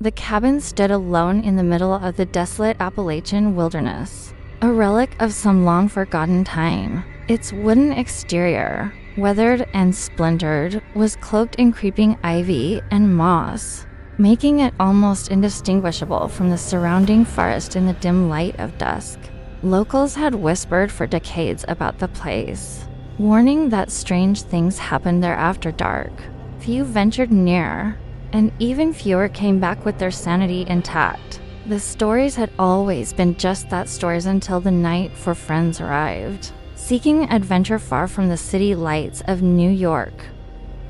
The cabin stood alone in the middle of the desolate Appalachian wilderness, a relic of some long-forgotten time. Its wooden exterior, weathered and splintered, was cloaked in creeping ivy and moss, making it almost indistinguishable from the surrounding forest in the dim light of dusk. Locals had whispered for decades about the place, warning that strange things happened there after dark. Few ventured near, and even fewer came back with their sanity intact. The stories had always been just that, stories, until the night for friends arrived, seeking adventure far from the city lights of New York.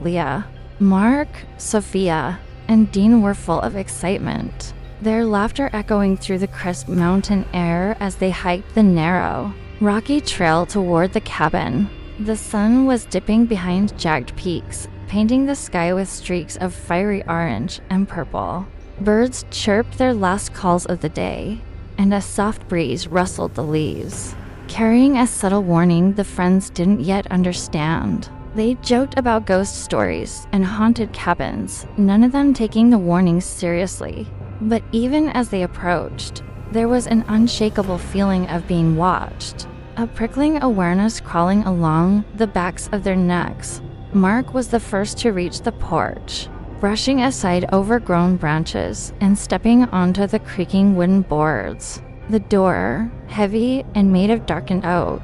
Leah, Mark, Sophia, and Dean were full of excitement, their laughter echoing through the crisp mountain air as they hiked the narrow, rocky trail toward the cabin. The sun was dipping behind jagged peaks, painting the sky with streaks of fiery orange and purple. Birds chirped their last calls of the day, and a soft breeze rustled the leaves, carrying a subtle warning the friends didn't yet understand. They joked about ghost stories and haunted cabins, none of them taking the warnings seriously. But even as they approached, there was an unshakable feeling of being watched, a prickling awareness crawling along the backs of their necks. Mark was the first to reach the porch, brushing aside overgrown branches and stepping onto the creaking wooden boards. The door, heavy and made of darkened oak,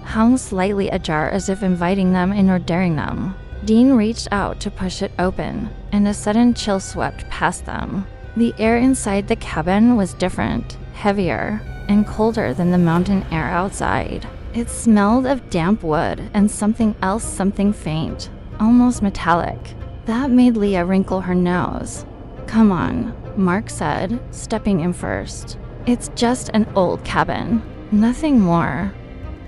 hung slightly ajar as if inviting them in or daring them. Dean reached out to push it open, and a sudden chill swept past them. The air inside the cabin was different, heavier, and colder than the mountain air outside. It smelled of damp wood and something else, something faint, almost metallic. That made Leah wrinkle her nose. "Come on," Mark said, stepping in first. "It's just an old cabin, nothing more."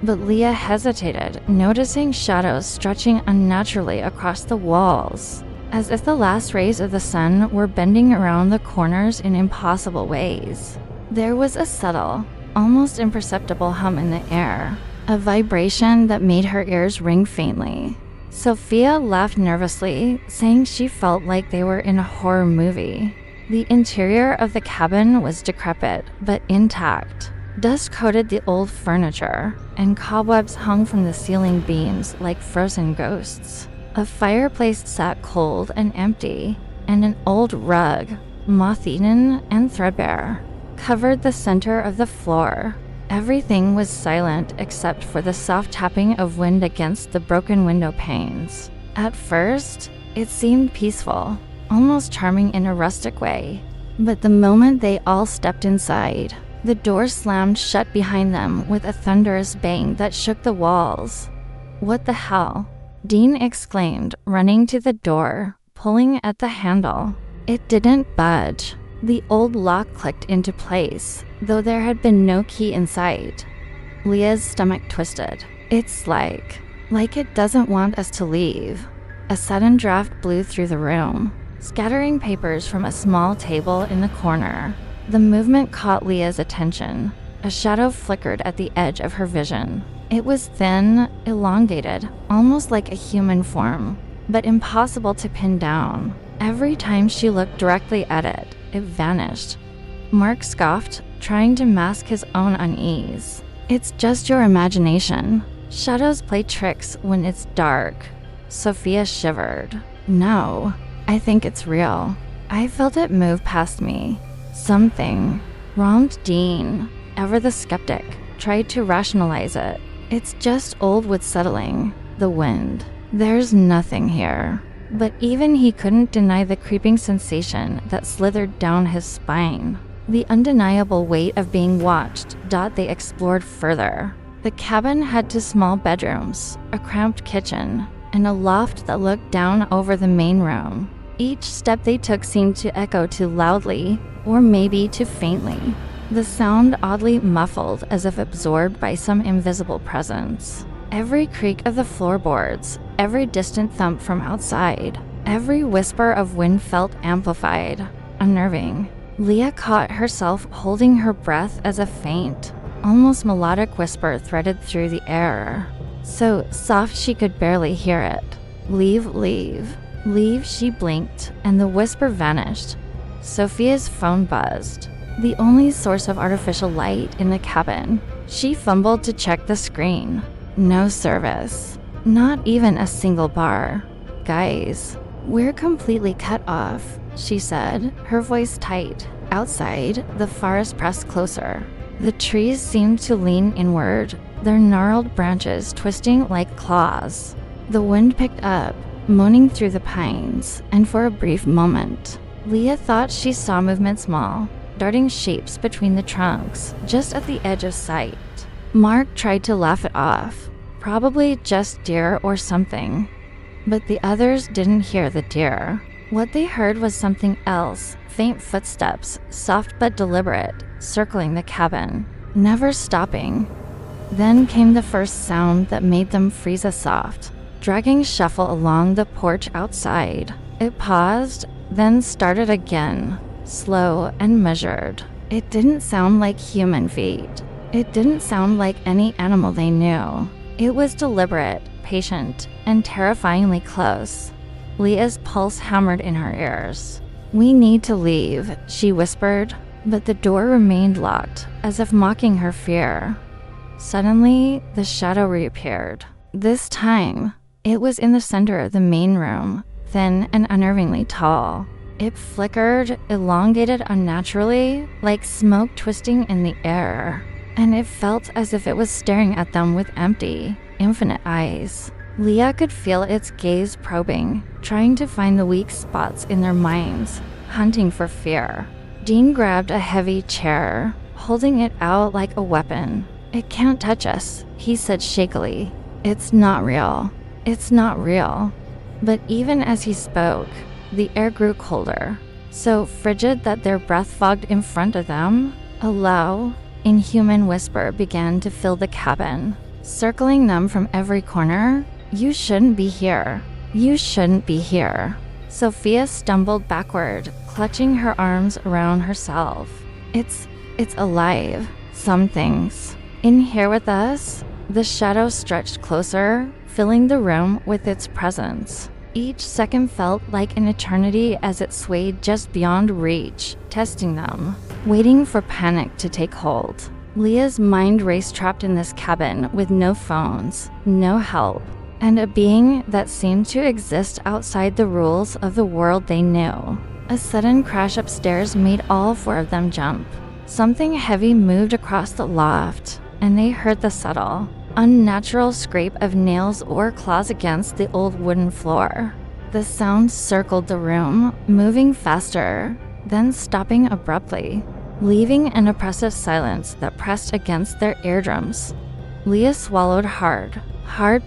But Leah hesitated, noticing shadows stretching unnaturally across the walls, as if the last rays of the sun were bending around the corners in impossible ways. There was a subtle, almost imperceptible hum in the air, a vibration that made her ears ring faintly. Sophia laughed nervously, saying she felt like they were in a horror movie. The interior of the cabin was decrepit, but intact. Dust coated the old furniture, and cobwebs hung from the ceiling beams like frozen ghosts. A fireplace sat cold and empty, and an old rug, moth-eaten and threadbare, covered the center of the floor. Everything was silent except for the soft tapping of wind against the broken window panes. At first, it seemed peaceful, almost charming in a rustic way. But the moment they all stepped inside, the door slammed shut behind them with a thunderous bang that shook the walls. "What the hell?" Dean exclaimed, running to the door, pulling at the handle. It didn't budge. The old lock clicked into place, though there had been no key in sight. Leah's stomach twisted. "It's like it doesn't want us to leave." A sudden draft blew through the room, scattering papers from a small table in the corner. The movement caught Leah's attention. A shadow flickered at the edge of her vision. It was thin, elongated, almost like a human form, but impossible to pin down. Every time she looked directly at it, it vanished. Mark scoffed, trying to mask his own unease. "It's just your imagination. Shadows play tricks when it's dark." Sophia shivered. "No, I think it's real. I felt it move past me." Something wronged. Dean, ever the skeptic, tried to rationalize it. "It's just old wood settling, the wind. There's nothing here." But even he couldn't deny the creeping sensation that slithered down his spine. The undeniable weight of being watched. They explored further. The cabin had two small bedrooms, a cramped kitchen, and a loft that looked down over the main room. Each step they took seemed to echo too loudly, or maybe too faintly. The sound oddly muffled, as if absorbed by some invisible presence. Every creak of the floorboards, every distant thump from outside, every whisper of wind felt amplified, unnerving. Leah caught herself holding her breath as a faint, almost melodic whisper threaded through the air, so soft she could barely hear it. "Leave, leave, leave." She blinked, and the whisper vanished. Sophia's phone buzzed. The only source of artificial light in the cabin. She fumbled to check the screen. No service. Not even a single bar. Guys, we're completely cut off, she said, her voice tight. Outside, the forest pressed closer. The trees seemed to lean inward, their gnarled branches twisting like claws. The wind picked up, moaning through the pines, and for a brief moment, Leah thought she saw movement small, darting shapes between the trunks, just at the edge of sight. Mark tried to laugh it off, probably just deer or something. But the others didn't hear the deer. What they heard was something else, faint footsteps, soft but deliberate, circling the cabin, never stopping. Then came the first sound that made them freeze a soft, dragging shuffle along the porch outside. It paused, then started again, slow and measured. It didn't sound like human feet. It didn't sound like any animal they knew. It was deliberate, patient, and terrifyingly close. Leah's pulse hammered in her ears. "We need to leave," she whispered, but the door remained locked, as if mocking her fear. Suddenly, the shadow reappeared. This time, it was in the center of the main room, thin and unnervingly tall. It flickered, elongated unnaturally, like smoke twisting in the air, and it felt as if it was staring at them with empty, infinite eyes. Leah could feel its gaze probing, trying to find the weak spots in their minds, hunting for fear. Dean grabbed a heavy chair, holding it out like a weapon. "It can't touch us," he said shakily. "It's not real. It's not real." But even as he spoke, the air grew colder, so frigid that their breath fogged in front of them. A low, inhuman whisper began to fill the cabin, circling them from every corner. "You shouldn't be here. You shouldn't be here." Sophia stumbled backward, clutching her arms around herself. It's alive. Some things. In here with us?" The shadow stretched closer, filling the room with its presence. Each second felt like an eternity as it swayed just beyond reach, testing them, waiting for panic to take hold. Leah's mind raced trapped in this cabin with no phones, no help, and a being that seemed to exist outside the rules of the world they knew. A sudden crash upstairs made all four of them jump. Something heavy moved across the loft, and they heard the subtle, unnatural scrape of nails or claws against the old wooden floor. The sound circled the room, moving faster, then stopping abruptly, leaving an oppressive silence that pressed against their eardrums. Leah swallowed hard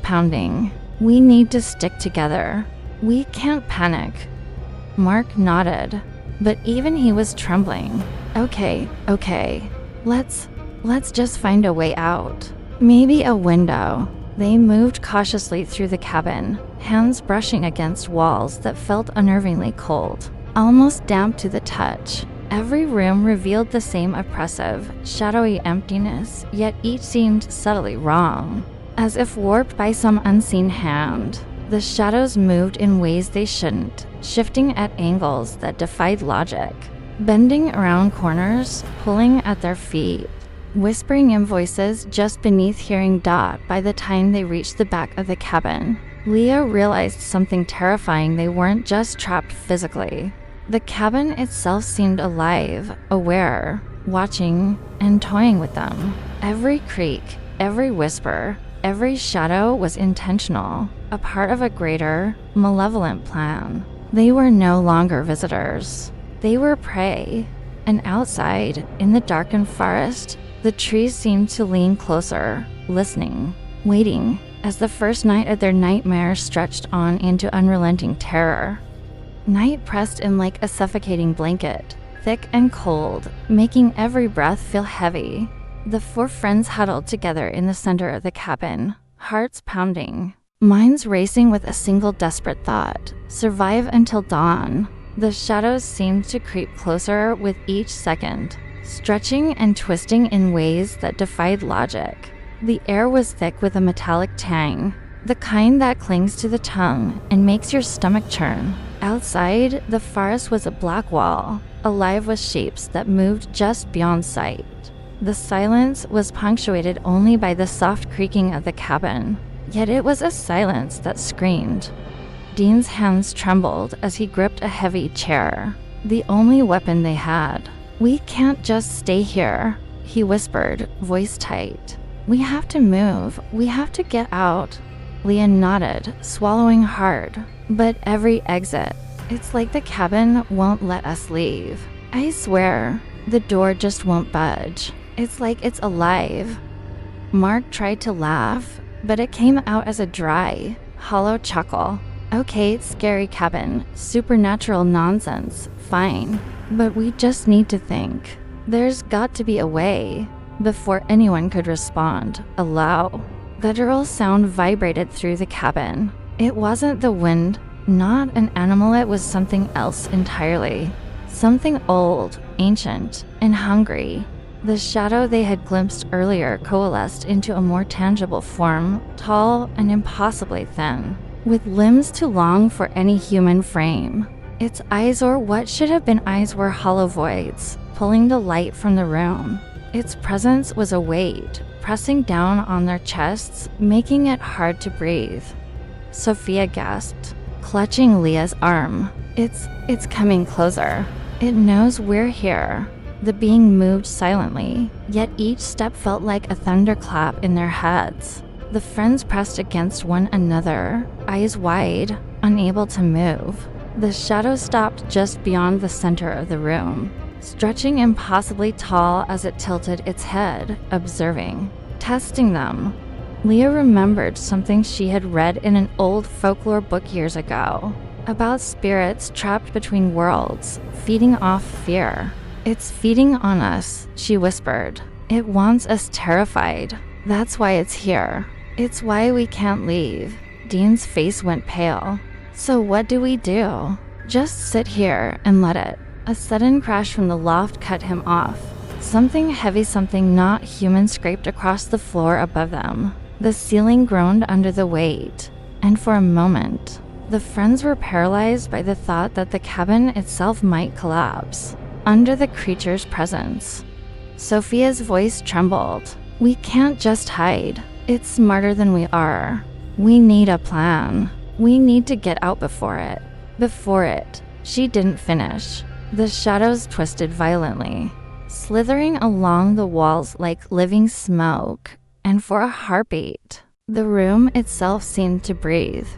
pounding. "We need to stick together. We can't panic." Mark nodded, but even he was trembling. Okay. Let's just find a way out. Maybe a window." They moved cautiously through the cabin, hands brushing against walls that felt unnervingly cold, almost damp to the touch. Every room revealed the same oppressive, shadowy emptiness, yet each seemed subtly wrong. As if warped by some unseen hand, the shadows moved in ways they shouldn't, shifting at angles that defied logic, bending around corners, pulling at their feet, whispering in voices just beneath hearing dot. By the time they reached the back of the cabin, Leah realized something terrifying. They weren't just trapped physically. The cabin itself seemed alive, aware, watching, and toying with them. Every creak, every whisper, every shadow was intentional, a part of a greater, malevolent plan. They were no longer visitors. They were prey. And outside, in the darkened forest, the trees seemed to lean closer, listening, waiting, as the first night of their nightmare stretched on into unrelenting terror. Night pressed in like a suffocating blanket, thick and cold, making every breath feel heavy. The four friends huddled together in the center of the cabin, hearts pounding, minds racing with a single desperate thought: survive until dawn. The shadows seemed to creep closer with each second, stretching and twisting in ways that defied logic. The air was thick with a metallic tang, the kind that clings to the tongue and makes your stomach churn. Outside, the forest was a black wall, alive with shapes that moved just beyond sight. The silence was punctuated only by the soft creaking of the cabin, yet it was a silence that screamed. Dean's hands trembled as he gripped a heavy chair, the only weapon they had. "We can't just stay here," he whispered, voice tight. "We have to move. We have to get out." Leah nodded, swallowing hard. "But every exit. It's like the cabin won't let us leave. I swear, the door just won't budge. It's like it's alive." Mark tried to laugh, but it came out as a dry, hollow chuckle. "Okay, scary cabin, supernatural nonsense, fine. But we just need to think. There's got to be a way." Before anyone could respond, a low, guttural sound vibrated through the cabin. It wasn't the wind, not an animal, it was something else entirely. Something old, ancient, and hungry. The shadow they had glimpsed earlier coalesced into a more tangible form, tall and impossibly thin, with limbs too long for any human frame. Its eyes, or what should have been eyes, were hollow voids, pulling the light from the room. Its presence was a weight, pressing down on their chests, making it hard to breathe. Sophia gasped, clutching Leah's arm. It's coming closer. It knows we're here." The being moved silently, yet each step felt like a thunderclap in their heads. The friends pressed against one another, eyes wide, unable to move. The shadow stopped just beyond the center of the room, stretching impossibly tall as it tilted its head, observing, testing them. Leah remembered something she had read in an old folklore book years ago, about spirits trapped between worlds, feeding off fear. "It's feeding on us," she whispered. "It wants us terrified. That's why it's here. It's why we can't leave." Dean's face went pale. "So what do we do? Just sit here and let it." A sudden crash from the loft cut him off. Something heavy, something not human, scraped across the floor above them. The ceiling groaned under the weight, and for a moment, the friends were paralyzed by the thought that the cabin itself might collapse under the creature's presence. Sophia's voice trembled. "We can't just hide. It's smarter than we are. We need a plan. We need to get out before it." She didn't finish. The shadows twisted violently, slithering along the walls like living smoke, and for a heartbeat, the room itself seemed to breathe.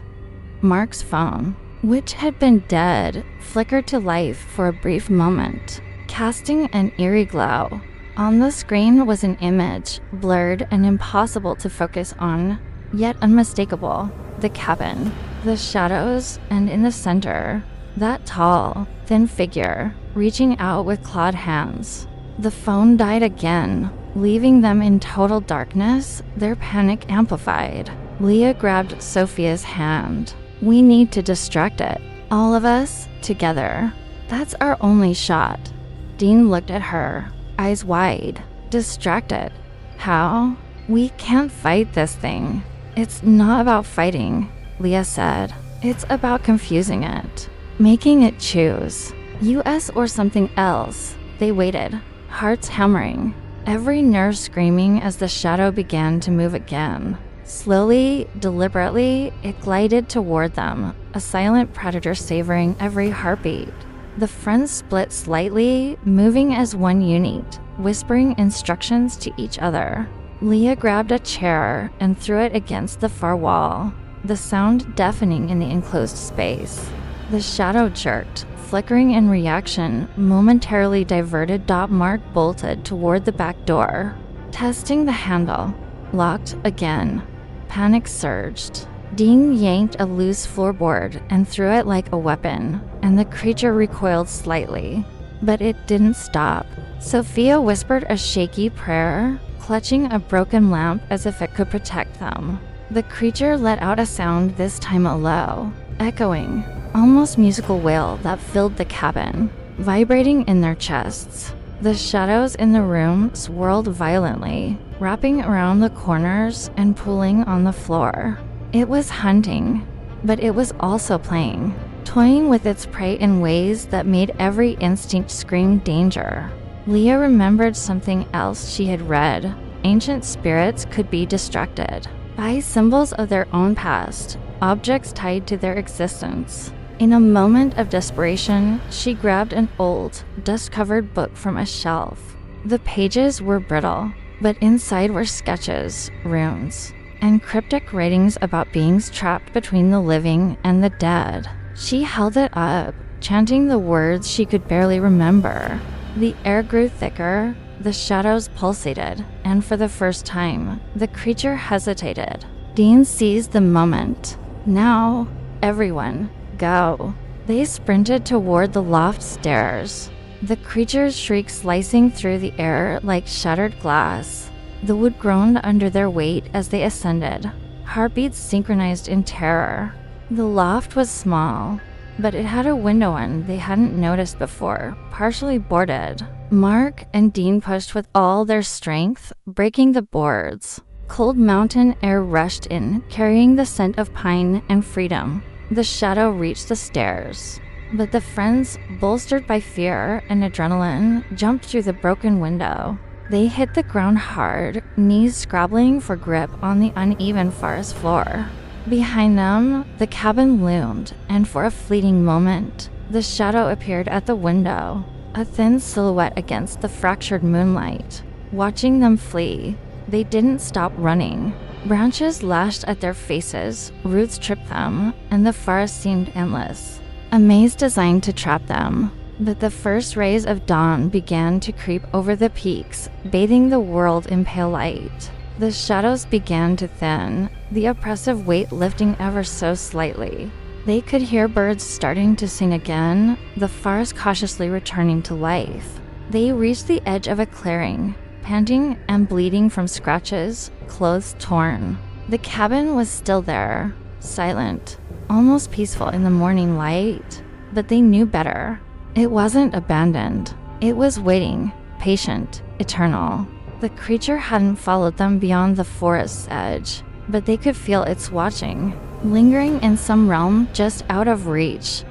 Mark's phone, which had been dead, flickered to life for a brief moment, casting an eerie glow. On the screen was an image, blurred and impossible to focus on, yet unmistakable. The cabin, the shadows, and in the center, that tall, thin figure, reaching out with clawed hands. The phone died again, leaving them in total darkness, their panic amplified. Leah grabbed Sophia's hand. "We need to distract it. All of us, together. That's our only shot." Dean looked at her, eyes wide. "Distract it? How? We can't fight this thing." "It's not about fighting," Leah said. "It's about confusing it. Making it choose. US or something else." They waited, hearts hammering, every nerve screaming as the shadow began to move again. Slowly, deliberately, it glided toward them, a silent predator savoring every heartbeat. The friends split slightly, moving as one unit, whispering instructions to each other. Leah grabbed a chair and threw it against the far wall, the sound deafening in the enclosed space. The shadow jerked, flickering in reaction, momentarily diverted. Mark bolted toward the back door, testing the handle. Locked again. Panic surged. Dean yanked a loose floorboard and threw it like a weapon, and the creature recoiled slightly. But it didn't stop. Sophia whispered a shaky prayer, clutching a broken lamp as if it could protect them. The creature let out a sound, this time a low, echoing, almost musical wail that filled the cabin, vibrating in their chests. The shadows in the room swirled violently, wrapping around the corners and pulling on the floor. It was hunting, but it was also playing. toying with its prey in ways that made every instinct scream danger. Leah remembered something else she had read. Ancient spirits could be distracted by symbols of their own past, objects tied to their existence. In a moment of desperation, she grabbed an old, dust-covered book from a shelf. The pages were brittle, but inside were sketches, runes, and cryptic writings about beings trapped between the living and the dead. She held it up, chanting the words she could barely remember. The air grew thicker, the shadows pulsated, and for the first time, the creature hesitated. Dean seized the moment. Now, everyone, go. They sprinted toward the loft stairs, the creature's shriek slicing through the air like shattered glass. The wood groaned under their weight as they ascended, heartbeats synchronized in terror. The loft was small, but it had a window on they hadn't noticed before, partially boarded. Mark and Dean pushed with all their strength, breaking the boards. Cold mountain air rushed in, carrying the scent of pine and freedom. The shadow reached the stairs, but the friends, bolstered by fear and adrenaline, jumped through the broken window. They hit the ground hard, knees scrabbling for grip on the uneven forest floor. Behind them, the cabin loomed, and for a fleeting moment, the shadow appeared at the window, a thin silhouette against the fractured moonlight. Watching them flee, they didn't stop running. Branches lashed at their faces, roots tripped them, and the forest seemed endless. A maze designed to trap them. But the first rays of dawn began to creep over the peaks, bathing the world in pale light. The shadows began to thin, the oppressive weight lifting ever so slightly. They could hear birds starting to sing again, the forest cautiously returning to life. They reached the edge of a clearing, panting and bleeding from scratches, clothes torn. The cabin was still there, silent, almost peaceful in the morning light, but they knew better. It wasn't abandoned. It was waiting, patient, eternal. The creature hadn't followed them beyond the forest's edge, but they could feel its watching, lingering in some realm just out of reach.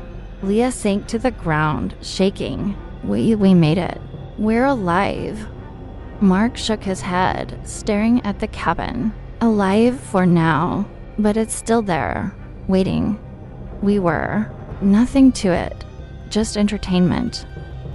Leah sank to the ground, shaking. We made it. We're alive. Mark shook his head, staring at the cabin. Alive for now, but it's still there, waiting. We were. Nothing to it. Just entertainment.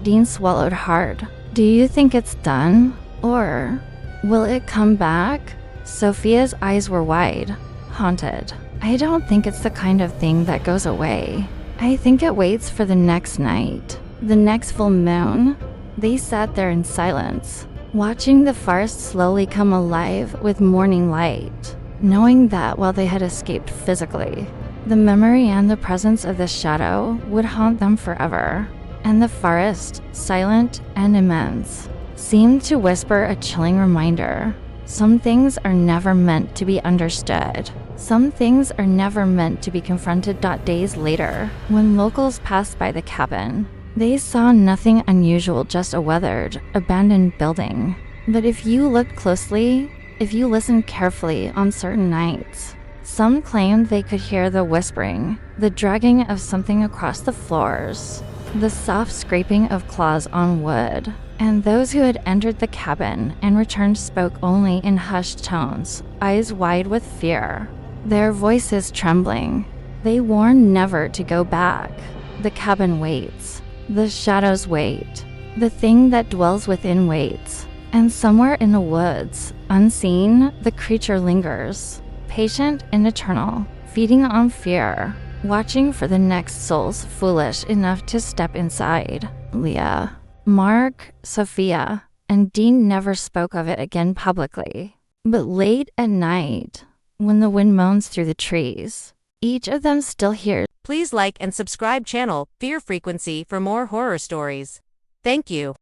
Dean swallowed hard. Do you think it's done? Or will it come back? Sophia's eyes were wide, haunted. I don't think it's the kind of thing that goes away. I think it waits for the next night, the next full moon. They sat there in silence, watching the forest slowly come alive with morning light, knowing that while they had escaped physically, the memory and the presence of the shadow would haunt them forever. And the forest, silent and immense, seemed to whisper a chilling reminder. Some things are never meant to be understood. Some things are never meant to be confronted. Days later, when locals passed by the cabin, they saw nothing unusual, just a weathered, abandoned building. But if you looked closely, if you listened carefully on certain nights, some claimed they could hear the whispering, the dragging of something across the floors, the soft scraping of claws on wood. And those who had entered the cabin and returned spoke only in hushed tones, eyes wide with fear, their voices trembling. They warned never to go back. The cabin waits. The shadows wait. The thing that dwells within waits. And somewhere in the woods, unseen, the creature lingers, patient and eternal, feeding on fear, watching for the next souls foolish enough to step inside. Leah, Mark, Sophia, and Dean never spoke of it again publicly. But late at night, when the wind moans through the trees, each of them still hears. Please like and subscribe channel Fear Frequency for more horror stories. Thank you.